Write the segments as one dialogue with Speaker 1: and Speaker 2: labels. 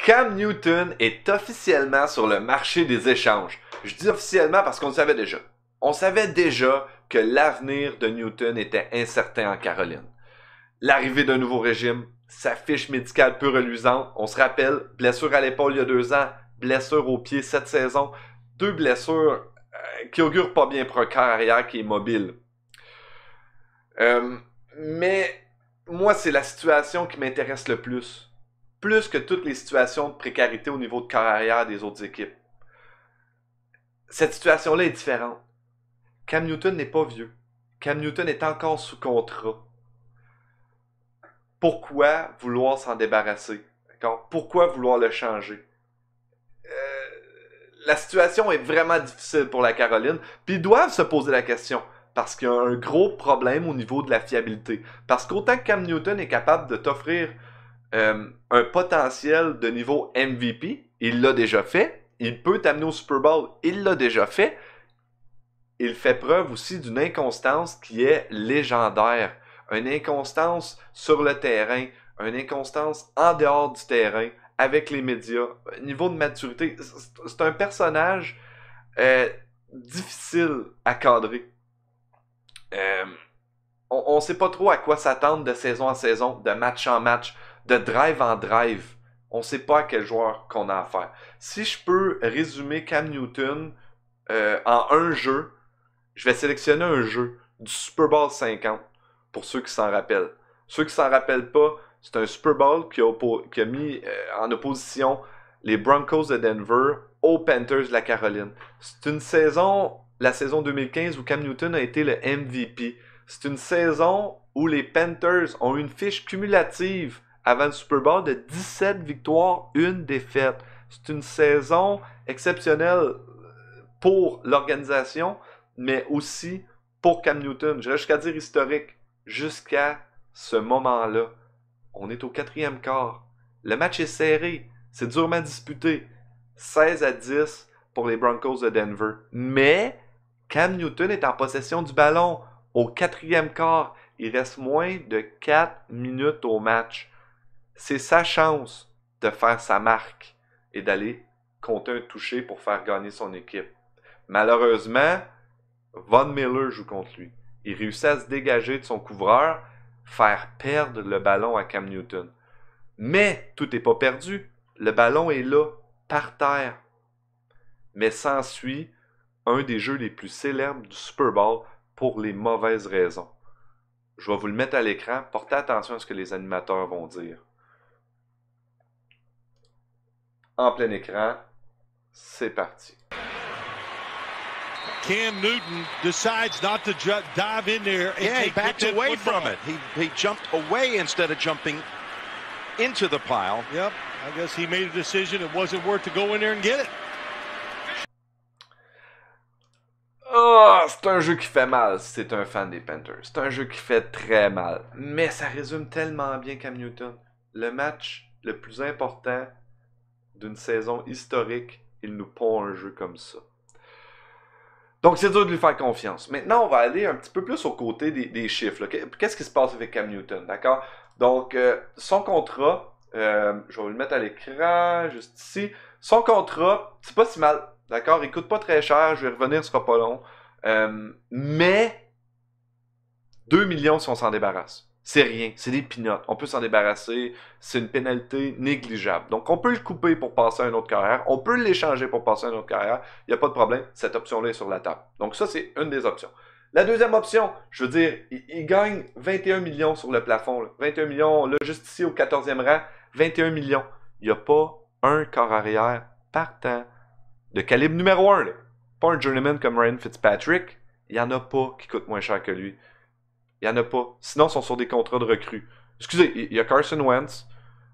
Speaker 1: Cam Newton est officiellement sur le marché des échanges. Je dis officiellement parce qu'on le savait déjà. On savait déjà que l'avenir de Newton était incertain en Caroline. L'arrivée d'un nouveau régime, sa fiche médicale peu reluisante, on se rappelle, blessure à l'épaule il y a 2 ans, blessure au pied cette saison, 2 blessures qui augurent pas bien pour un carrière qui est mobile. Mais moi, c'est la situation qui m'intéresse le plus. Plus que toutes les situations de précarité au niveau de carrière des autres équipes. Cette situation-là est différente. Cam Newton n'est pas vieux. Cam Newton est encore sous contrat. Pourquoi vouloir s'en débarrasser? D'accord? Pourquoi vouloir le changer? La situation est vraiment difficile pour la Caroline, puis ils doivent se poser la question, parce qu'il y a un gros problème au niveau de la fiabilité. Parce qu'autant que Cam Newton est capable de t'offrir un potentiel de niveau MVP, il l'a déjà fait, il peut t'amener au Super Bowl, il l'a déjà fait, il fait preuve aussi d'une inconstance qui est légendaire. Une inconstance sur le terrain, une inconstance en dehors du terrain, avec les médias. Niveau de maturité, c'est un personnage difficile à cadrer. On ne sait pas trop à quoi s'attendre de saison en saison, de match en match, de drive en drive. On ne sait pas à quel joueur qu'on a affaire. Si je peux résumer Cam Newton en un jeu, je vais sélectionner un jeu du Super Bowl 50 pour ceux qui s'en rappellent. Ceux qui s'en rappellent pas, c'est un Super Bowl qui a mis en opposition les Broncos de Denver aux Panthers de la Caroline. C'est une saison, la saison 2015, où Cam Newton a été le MVP. C'est une saison où les Panthers ont une fiche cumulative avant le Super Bowl de 17 victoires, 1 défaite. C'est une saison exceptionnelle pour l'organisation, mais aussi pour Cam Newton. J'irais jusqu'à dire historique. Jusqu'à ce moment-là. On est au 4e quart. Le match est serré. C'est durement disputé. 16-10 pour les Broncos de Denver. Mais Cam Newton est en possession du ballon. Au 4e quart, il reste moins de 4 minutes au match. C'est sa chance de faire sa marque et d'aller compter un touché pour faire gagner son équipe. Malheureusement, Von Miller joue contre lui. Il réussit à se dégager de son couvreur, faire perdre le ballon à Cam Newton. Mais tout n'est pas perdu. Le ballon est là, par terre. Mais s'ensuit un des jeux les plus célèbres du Super Bowl pour les mauvaises raisons. Je vais vous le mettre à l'écran. Portez attention à ce que les animateurs vont dire. En plein écran, c'est parti.
Speaker 2: Cam Newton decides not to dive in there and
Speaker 3: he backed away from it. He jumped away instead of jumping into the pile.
Speaker 2: Yep, I guess he made a decision it wasn't worth to go in there and get it.
Speaker 1: Oh, c'est un jeu qui fait mal si c'est un fan des Panthers. C'est un jeu qui fait très mal. Mais ça résume tellement bien Cam Newton. Le match le plus important d'une saison historique, il nous pond un jeu comme ça. Donc, c'est dur de lui faire confiance. Maintenant, on va aller un petit peu plus au côté des chiffres. Là. Qu'est-ce qui se passe avec Cam Newton, d'accord? Donc, son contrat, je vais vous le mettre à l'écran, juste ici. Son contrat, c'est pas si mal, d'accord? Il coûte pas très cher, je vais revenir, ce sera pas long. Mais, 2 millions si on s'en débarrasse. C'est rien, c'est des peanuts. On peut s'en débarrasser, c'est une pénalité négligeable. Donc, on peut le couper pour passer à une autre carrière. On peut l'échanger pour passer à une autre carrière. Il n'y a pas de problème, cette option-là est sur la table. Donc, ça, c'est une des options. La deuxième option, je veux dire, il gagne 21 millions sur le plafond. Là. 21 millions, là, juste ici au 14e rang, 21 millions. Il n'y a pas un corps arrière partant de calibre numéro 1. Là. Pas un journeyman comme Ryan Fitzpatrick. Il n'y en a pas qui coûte moins cher que lui. Il n'y en a pas. Sinon, ils sont sur des contrats de recrues. Excusez, il y a Carson Wentz,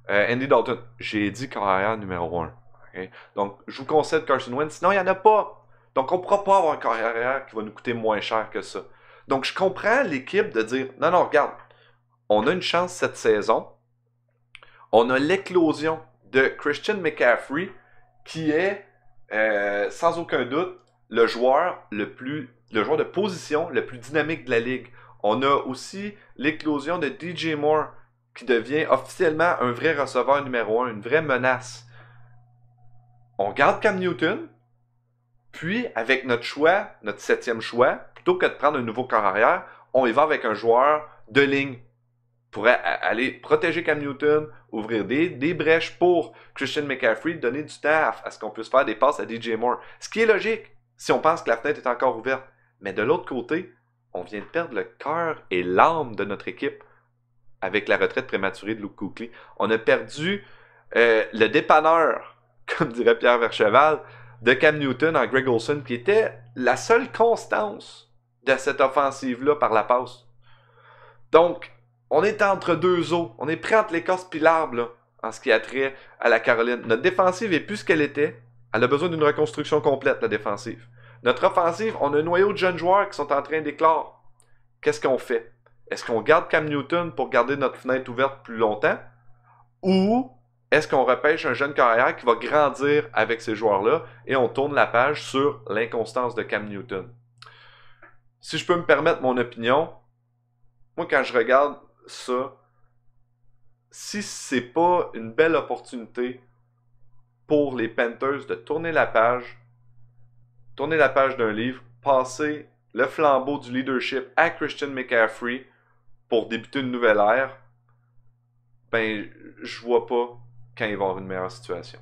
Speaker 1: Andy Dalton. J'ai dit carrière numéro 1. Okay? Donc, je vous concède Carson Wentz. Sinon, il n'y en a pas. Donc, on ne pourra pas avoir un carrière qui va nous coûter moins cher que ça. Donc, je comprends l'équipe de dire, non, regarde, on a une chance cette saison. On a l'éclosion de Christian McCaffrey, qui est, sans aucun doute, le joueur de position le plus dynamique de la ligue. On a aussi l'éclosion de DJ Moore, qui devient officiellement un vrai receveur numéro 1, une vraie menace. on garde Cam Newton, puis avec notre choix, notre 7e choix, plutôt que de prendre un nouveau corps arrière, on y va avec un joueur de ligne pour aller protéger Cam Newton, ouvrir des brèches pour Christian McCaffrey, donner du temps à ce qu'on puisse faire des passes à DJ Moore. Ce qui est logique si on pense que la fenêtre est encore ouverte. Mais de l'autre côté, on vient de perdre le cœur et l'âme de notre équipe avec la retraite prématurée de Luke Kuechly. On a perdu le dépanneur, comme dirait Pierre Vercheval, de Cam Newton en Greg Olsen, qui était la seule constance de cette offensive-là par la passe. Donc, on est entre deux eaux. On est prêt entre l'écorce et l'arbre, là, en ce qui a trait à la Caroline. Notre défensive est plus ce qu'elle était. Elle a besoin d'une reconstruction complète, la défensive. Notre offensive, on a un noyau de jeunes joueurs qui sont en train d'éclore. Qu'est-ce qu'on fait? Est-ce qu'on garde Cam Newton pour garder notre fenêtre ouverte plus longtemps? Ou est-ce qu'on repêche un jeune carrière qui va grandir avec ces joueurs-là et on tourne la page sur l'inconstance de Cam Newton? Si je peux me permettre mon opinion, moi quand je regarde ça, si c'est pas une belle opportunité pour les Panthers de tourner la page d'un livre, passer le flambeau du leadership à Christian McCaffrey pour débuter une nouvelle ère, ben je vois pas quand ils vont avoir une meilleure situation.